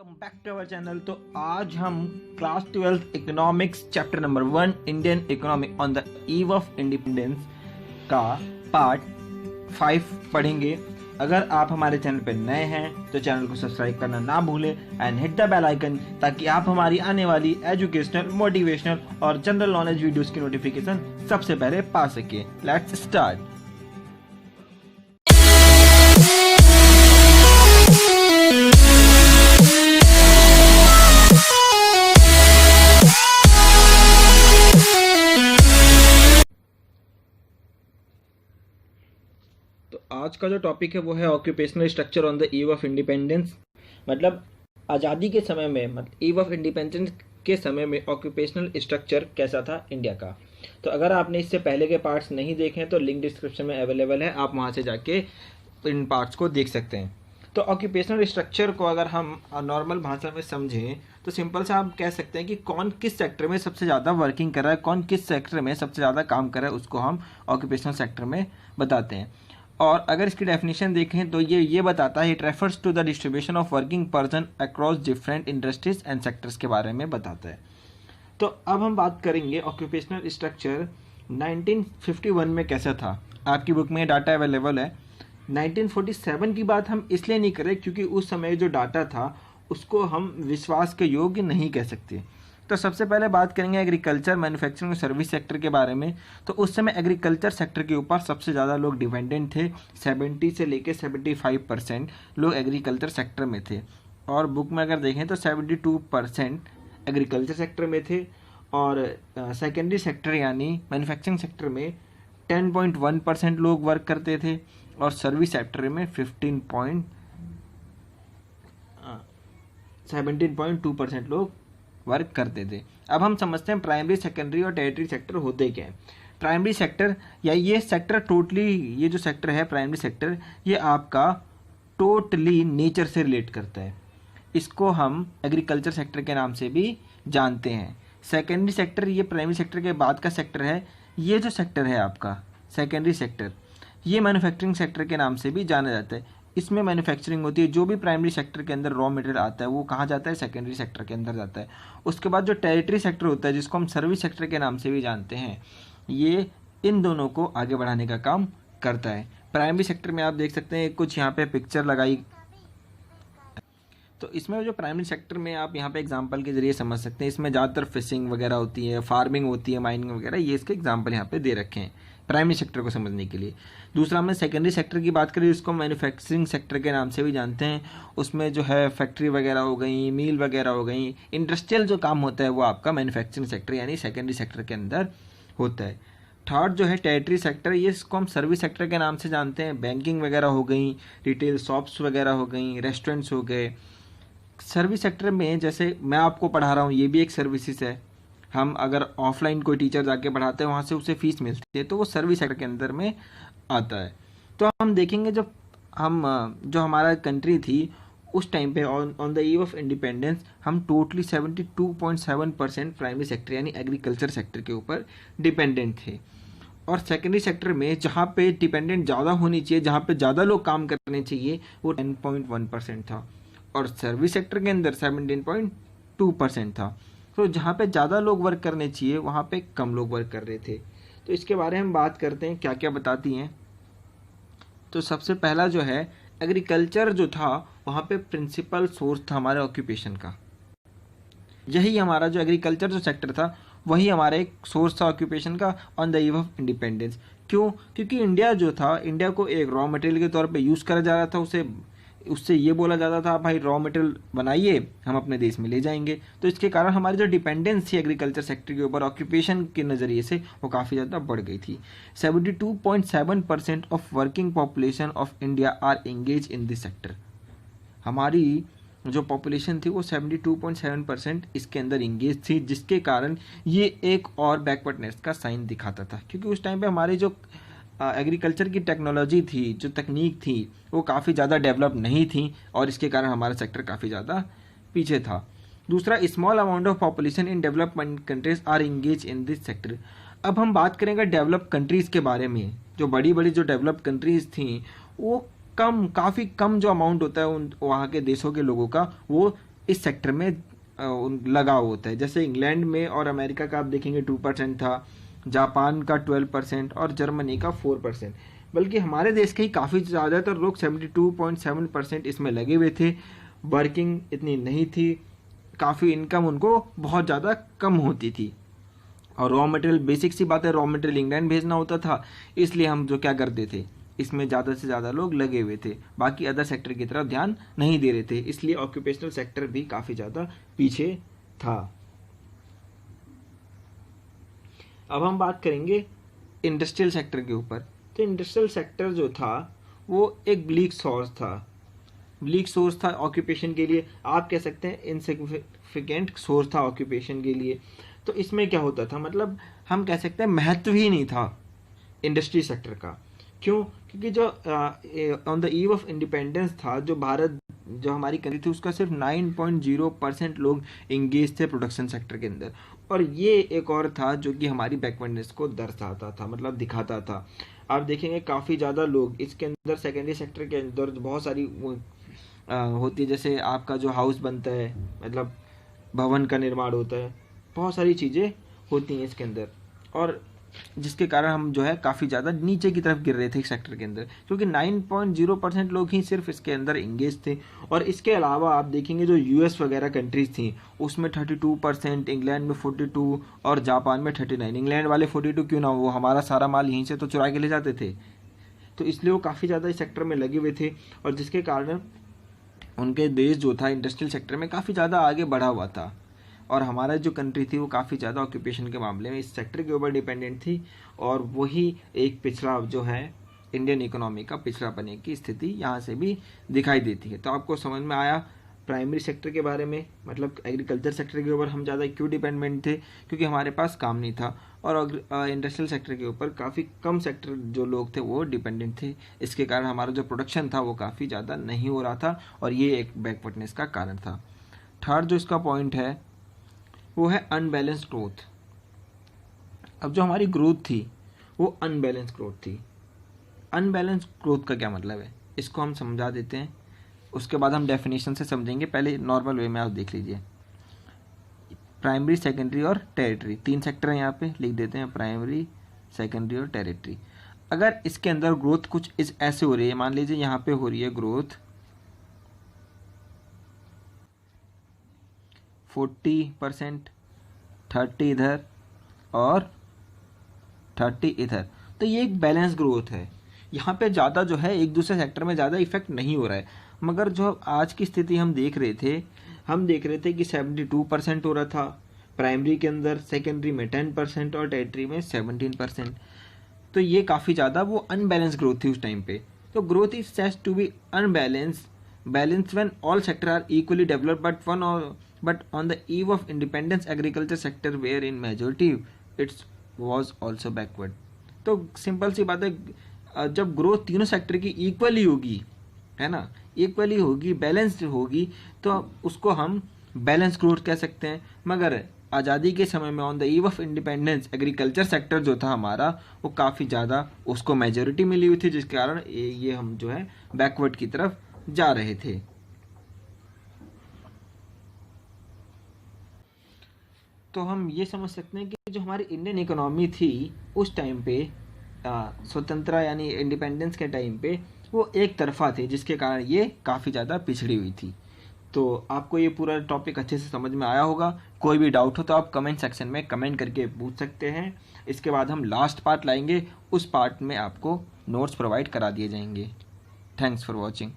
Welcome back to our channel. तो आज हम class 12 economics chapter number 1 Indian economy on the eve of independence का part 5 पढ़ेंगे। अगर आप हमारे चैनल पर नए हैं तो चैनल को सब्सक्राइब करना ना भूलें and hit the bell icon ताकि आप हमारी आने वाली एजुकेशनल, मोटिवेशनल और जनरल नॉलेज वीडियोस की नोटिफिकेशन सबसे पहले पा सके। Let's start. आज का जो टॉपिक है वो है occupational structure on the eve of independence. मतलब आज़ादी के समय में, मतलब ईव ऑफ इंडिपेंडेंस के समय में ऑक्यूपेशनल स्ट्रक्चर कैसा था इंडिया का। तो अगर आपने इससे पहले के पार्ट्स नहीं देखे हैं तो लिंक डिस्क्रिप्शन में अवेलेबल है, आप वहाँ से जाके इन पार्ट्स को देख सकते हैं। तो ऑक्यूपेशनल स्ट्रक्चर को अगर हम नॉर्मल भाषा में समझें तो सिंपल सा आप कह सकते हैं कि कौन किस सेक्टर में सबसे ज़्यादा वर्किंग कर रहा है, कौन किस सेक्टर में सबसे ज़्यादा काम कर रहा है, उसको हम ऑक्यूपेशनल सेक्टर में बताते हैं। और अगर इसकी डेफिनेशन देखें तो ये बताता है, it refers to the distribution of working person across different industries and sectors के बारे में बताता है। तो अब हम बात करेंगे ऑक्यूपेशनल स्ट्रक्चर 1951 में कैसा था। आपकी बुक में डाटा अवेलेबल है। 1947 की बात हम इसलिए नहीं करें क्योंकि उस समय जो डाटा था उसको हम विश्वास के योग्य नहीं कह सकते। तो सबसे पहले बात करेंगे एग्रीकल्चर, मैन्युफैक्चरिंग और सर्विस सेक्टर के बारे में। तो उस समय एग्रीकल्चर सेक्टर के ऊपर सबसे ज़्यादा लोग डिपेंडेंट थे। 70 से लेके 75% लोग एग्रीकल्चर सेक्टर में थे। और बुक में अगर देखें तो 72% एग्रीकल्चर सेक्टर में थे और सेकेंडरी सेक्टर यानी मैन्युफैक्चरिंग सेक्टर में 10.1% लोग वर्क करते थे और सर्विस सेक्टर में 17.2% लोग वर्क करते थे। अब हम समझते हैं प्राइमरी, सेकेंडरी और टेरिटरी सेक्टर होते क्या है। प्राइमरी सेक्टर या ये सेक्टर टोटली, ये जो सेक्टर है प्राइमरी सेक्टर, ये आपका टोटली नेचर से रिलेट करता है। इसको हम एग्रीकल्चर सेक्टर के नाम से भी जानते हैं। सेकेंडरी सेक्टर ये प्राइमरी सेक्टर के बाद का सेक्टर है। ये जो सेक्टर है आपका सेकेंडरी सेक्टर, ये मैन्युफैक्चरिंग सेक्टर के नाम से भी जाना जाता है। इसमें मैन्युफैक्चरिंग होती है। जो भी प्राइमरी सेक्टर के अंदर रॉ मटेरियल आता है वो कहाँ जाता है, सेकेंडरी सेक्टर के अंदर जाता है। उसके बाद जो टेरिटरी सेक्टर होता है जिसको हम सर्विस सेक्टर के नाम से भी जानते हैं, ये इन दोनों को आगे बढ़ाने का काम करता है। प्राइमरी सेक्टर में आप देख सकते हैं कुछ यहाँ पे पिक्चर लगाई। तो इसमें जो प्राइमरी सेक्टर में आप यहाँ पे एग्जांपल के जरिए समझ सकते हैं, इसमें ज़्यादातर फिशिंग वगैरह होती है, फार्मिंग होती है, माइनिंग वगैरह, ये इसके एग्जांपल यहाँ पे दे रखे हैं प्राइमरी सेक्टर को समझने के लिए। दूसरा में सेकेंडरी सेक्टर की बात करें, इसको मैन्युफैक्चरिंग सेक्टर के नाम से भी जानते हैं। उसमें जो है फैक्ट्री वगैरह हो गई, मिल वगैरह हो गई, इंडस्ट्रियल जो काम होता है वो आपका मैन्युफैक्चरिंग सेक्टर यानी सेकेंडरी सेक्टर के अंदर होता है। थर्ड जो है टेरिटरी सेक्टर, ये इसको हम सर्विस सेक्टर के नाम से जानते हैं। बैंकिंग वगैरह हो गई, रिटेल शॉप्स वगैरह हो गई, रेस्टोरेंट्स हो गए। सर्विस सेक्टर में जैसे मैं आपको पढ़ा रहा हूँ, ये भी एक सर्विसेज है। हम अगर ऑफलाइन कोई टीचर जाके पढ़ाते हैं वहाँ से उसे फीस मिलती है, तो वो सर्विस सेक्टर के अंदर में आता है। तो हम देखेंगे जब हम जो हमारा कंट्री थी उस टाइम पे on the eve of independence हम टोटली 72.7% प्राइमरी सेक्टर यानी एग्रीकल्चर सेक्टर के ऊपर डिपेंडेंट थे। और सेकेंडरी सेक्टर में जहाँ पे डिपेंडेंट ज़्यादा होनी चाहिए, जहाँ पे ज़्यादा लोग काम करने चाहिए, वो 10.1% था। और सर्विस सेक्टर के अंदर 17.2% था। तो जहाँ पे ज़्यादा लोग वर्क करने चाहिए वहाँ पे कम लोग वर्क कर रहे थे। तो इसके बारे में हम बात करते हैं क्या क्या बताती हैं। तो सबसे पहला जो है एग्रीकल्चर जो था वहाँ पे प्रिंसिपल सोर्स था हमारे ऑक्यूपेशन का। यही हमारा जो एग्रीकल्चर जो सेक्टर था वही हमारा एक सोर्स था ऑक्यूपेशन का on the eve of independence. क्यों? क्योंकि इंडिया जो था, इंडिया को एक रॉ मटेरियल के तौर पे यूज़ करा जा रहा था। उससे ये बोला जाता था भाई रॉ मटेरियल बनाइए, हम अपने देश में ले जाएंगे। तो इसके कारण हमारी जो डिपेंडेंस थी एग्रीकल्चर सेक्टर के ऊपर ऑक्यूपेशन के नज़रिए से वो काफ़ी ज़्यादा बढ़ गई थी। 72.7% of working population of India are engage in this sector. हमारी जो पॉपुलेशन थी वो 72.7% इसके अंदर इंगेज थी, जिसके कारण ये एक और बैकवर्डनेस का साइन दिखाता था। क्योंकि उस टाइम पे हमारी जो एग्रीकल्चर की टेक्नोलॉजी थी, जो तकनीक थी, वो काफ़ी ज़्यादा डेवलप नहीं थी और इसके कारण हमारा सेक्टर काफ़ी ज़्यादा पीछे था। दूसरा, small amount of population in development countries are engage in this sector. अब हम बात करेंगे डेवलप कंट्रीज़ के बारे में। जो बड़ी बड़ी जो डेवलप कंट्रीज़ थी वो काफ़ी कम जो अमाउंट होता है उन वहाँ के देशों के लोगों का, वो इस सेक्टर में लगाव होता है। जैसे इंग्लैंड में और अमेरिका का आप देखेंगे 2% था, जापान का 12% और जर्मनी का 4%, बल्कि हमारे देश के ही काफ़ी ज़्यादातर लोग 72.7% इसमें लगे हुए थे। वर्किंग इतनी नहीं थी, काफ़ी इनकम उनको बहुत ज़्यादा कम होती थी, और रॉ मटेरियल, बेसिक सी बात है, रॉ मटेरियल इंग्लैंड भेजना होता था, इसलिए हम जो क्या करते थे, इसमें ज़्यादा से ज़्यादा लोग लगे हुए थे, बाकी अदर सेक्टर की तरफ ध्यान नहीं दे रहे थे, इसलिए ऑक्यूपेशनल सेक्टर भी काफ़ी ज़्यादा पीछे था। अब हम बात करेंगे इंडस्ट्रियल सेक्टर के ऊपर। तो इंडस्ट्रियल सेक्टर जो था वो एक ब्लीक सोर्स था ऑक्यूपेशन के लिए, आप कह सकते हैं इनसिग्निफिकेंट सोर्स था ऑक्यूपेशन के लिए। तो इसमें क्या होता था, मतलब हम कह सकते हैं महत्व ही नहीं था इंडस्ट्री सेक्टर का। क्यों? क्योंकि जो on the eve of independence था, जो भारत, जो हमारी कंट्री थी, उसका सिर्फ 9.0% लोग इंगेज थे प्रोडक्शन सेक्टर के अंदर, और ये एक और था जो कि हमारी बैकवर्डनेस को दर्शाता था, मतलब दिखाता था। आप देखेंगे काफ़ी ज़्यादा लोग इसके अंदर, सेकेंडरी सेक्टर के अंदर बहुत सारी होती है, जैसे आपका जो हाउस बनता है, मतलब भवन का निर्माण होता है, बहुत सारी चीज़ें होती हैं इसके अंदर, और जिसके कारण हम जो है काफ़ी ज़्यादा नीचे की तरफ गिर रहे थे सेक्टर के अंदर, क्योंकि 9.0% लोग ही सिर्फ इसके अंदर इंगेज थे। और इसके अलावा आप देखेंगे जो यूएस वगैरह कंट्रीज थी उसमें 32%, इंग्लैंड में 42 और जापान में 39। इंग्लैंड वाले 42 क्यों ना, वो हमारा सारा माल यहीं से तो चुरा के ले जाते थे, तो इसलिए वो काफ़ी ज़्यादा इस सेक्टर में लगे हुए थे, और जिसके कारण उनके देश जो था इंडस्ट्रियल सेक्टर में काफ़ी ज़्यादा आगे बढ़ा हुआ था, और हमारा जो कंट्री थी वो काफ़ी ज़्यादा ऑक्यूपेशन के मामले में इस सेक्टर के ऊपर डिपेंडेंट थी, और वही एक पिछड़ा जो है इंडियन इकोनॉमी का पिछड़ा बने की स्थिति यहाँ से भी दिखाई देती है। तो आपको समझ में आया प्राइमरी सेक्टर के बारे में, मतलब एग्रीकल्चर सेक्टर के ऊपर हम ज़्यादा क्यों डिपेंडेंट थे, क्योंकि हमारे पास काम नहीं था, और इंडस्ट्रियल सेक्टर के ऊपर काफ़ी कम सेक्टर जो लोग थे वो डिपेंडेंट थे, इसके कारण हमारा जो प्रोडक्शन था वो काफ़ी ज़्यादा नहीं हो रहा था, और ये एक बैकवर्डनेस का कारण था। थर्ड जो इसका पॉइंट है वो है अनबैलेंस्ड ग्रोथ। अब जो हमारी ग्रोथ थी वो अनबैलेंस ग्रोथ थी। अनबैलेंस ग्रोथ का क्या मतलब है, इसको हम समझा देते हैं, उसके बाद हम डेफिनेशन से समझेंगे। पहले नॉर्मल वे में आप देख लीजिए, प्राइमरी, सेकेंडरी और टेरिटरी, 3 सेक्टर हैं यहाँ पे, लिख देते हैं प्राइमरी, सेकेंडरी और टेरिटरी। अगर इसके अंदर ग्रोथ कुछ इस ऐसे हो रही है, मान लीजिए यहाँ पे हो रही है ग्रोथ 40%, 30 इधर और 30 इधर, तो ये एक बैलेंस ग्रोथ है। यहाँ पे ज़्यादा जो है एक दूसरे सेक्टर में ज़्यादा इफेक्ट नहीं हो रहा है, मगर जो आज की स्थिति हम देख रहे थे कि 72% हो रहा था प्राइमरी के अंदर, सेकेंडरी में 10% और टेरिटरी में 17%। तो ये काफ़ी ज़्यादा वो अनबैलेंस ग्रोथ थी उस टाइम पे। तो growth is said to be unbalance when all sector are equally developed, but on the eve of independence agriculture sector where in majority it was also backward। तो सिंपल सी बात है, जब growth तीनों sector की equally होगी, है ना, equally होगी, बैलेंस्ड होगी, तो उसको हम बैलेंस ग्रोथ कह सकते हैं। मगर आज़ादी के समय में on the eve of independence agriculture sector जो था हमारा वो काफ़ी ज़्यादा उसको मेजोरिटी मिली हुई थी, जिसके कारण ये हम जो है बैकवर्ड की तरफ जा रहे थे। तो हम ये समझ सकते हैं कि जो हमारी इंडियन इकोनॉमी थी उस टाइम पे, स्वतंत्रता यानी इंडिपेंडेंस के टाइम पे, वो एक तरफा थी, जिसके कारण ये काफ़ी ज़्यादा पिछड़ी हुई थी। तो आपको ये पूरा टॉपिक अच्छे से समझ में आया होगा। कोई भी डाउट हो तो आप कमेंट सेक्शन में कमेंट करके पूछ सकते हैं। इसके बाद हम लास्ट पार्ट लाएंगे, उस पार्ट में आपको नोट्स प्रोवाइड करा दिए जाएंगे। Thanks for watching.